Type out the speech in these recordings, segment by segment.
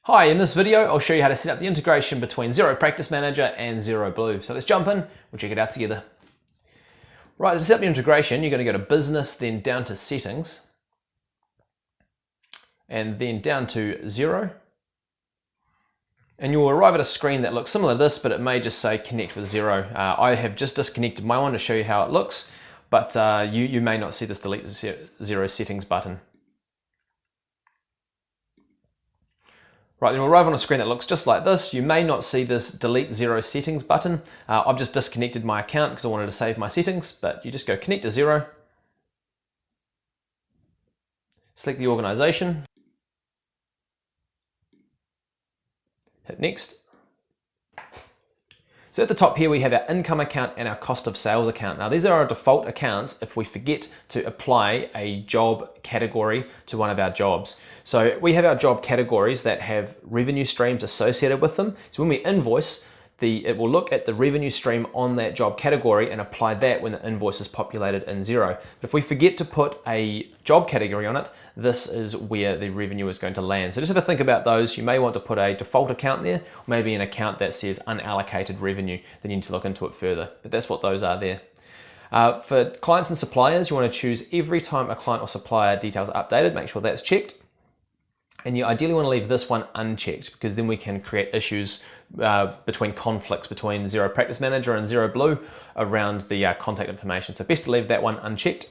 Hi, in this video I'll show you how to set up the integration between Xero Practice Manager and Xero Blue. So let's jump in, we'll check it out together. Right, to set up the integration, you're going to go to Business, then down to Settings, and then down to Xero. And you'll arrive at a screen that looks similar to this, but it may just say Connect with Xero. I have just disconnected my one to show you how it looks, but you may not see this Delete Xero Settings button. Right, then we'll arrive on a screen that looks just like this. You may not see this Delete Xero Settings button. I've just disconnected my account because I wanted to save my settings, but you just go Connect to Xero. Select the organization. Hit Next. So at the top here we have our income account and our cost of sales account. Now these are our default accounts if we forget to apply a job category to one of our jobs. So we have our job categories that have revenue streams associated with them. So when we invoice, it will look at the revenue stream on that job category and apply that when the invoice is populated in Xero. But if we forget to put a job category on it, this is where the revenue is going to land. So just have a think about those. You may want to put a default account there, or maybe an account that says unallocated revenue. Then you need to look into it further, but that's what those are there. For clients and suppliers, you want to choose every time a client or supplier details are updated, make sure that's checked. And you ideally want to leave this one unchecked because then we can create issues between conflicts between Xero Practice Manager and Xero Blue around the contact information. So best to leave that one unchecked.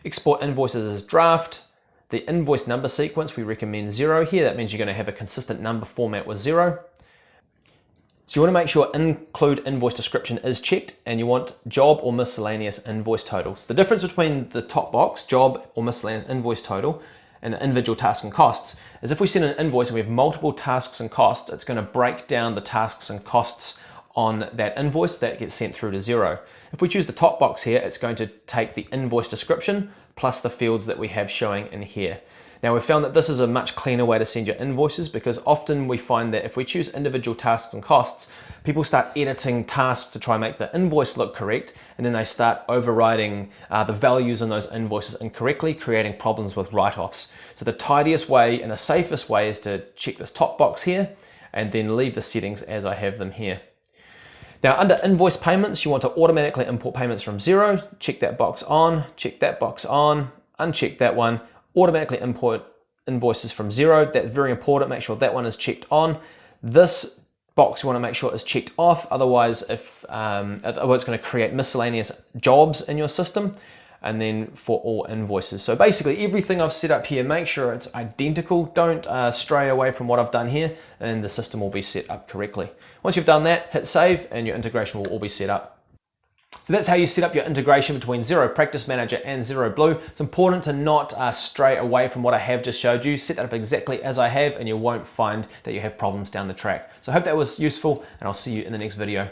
Export invoices as draft. The invoice number sequence, we recommend Xero here. That means you're going to have a consistent number format with Xero. So you want to make sure include invoice description is checked, and you want job or miscellaneous invoice totals. The difference between the top box, job or miscellaneous invoice total, and individual tasks and costs is if we send an invoice and we have multiple tasks and costs, it's going to break down the tasks and costs on that invoice that gets sent through to Xero. If we choose the top box here, it's going to take the invoice description plus the fields that we have showing in here. Now we've found that this is a much cleaner way to send your invoices because often we find that if we choose individual tasks and costs, people start editing tasks to try and make the invoice look correct, and then they start overriding the values in those invoices incorrectly, creating problems with write-offs. So the tidiest way and the safest way is to check this top box here and then leave the settings as I have them here. Now under invoice payments, you want to automatically import payments from Xero. Check that box on, check that box on, uncheck that one. Automatically import invoices from Xero. That's very important. Make sure that one is checked on. This box you want to make sure is checked off. Otherwise, otherwise it's going to create miscellaneous jobs in your system. And then for all invoices. So basically everything I've set up here, make sure it's identical. Don't stray away from what I've done here, and the system will be set up correctly. Once you've done that, hit save and your integration will all be set up. So that's how you set up your integration between Xero Practice Manager and Xero Blue. It's important to not stray away from what I have just showed you. Set that up exactly as I have and you won't find that you have problems down the track. So I hope that was useful, and I'll see you in the next video.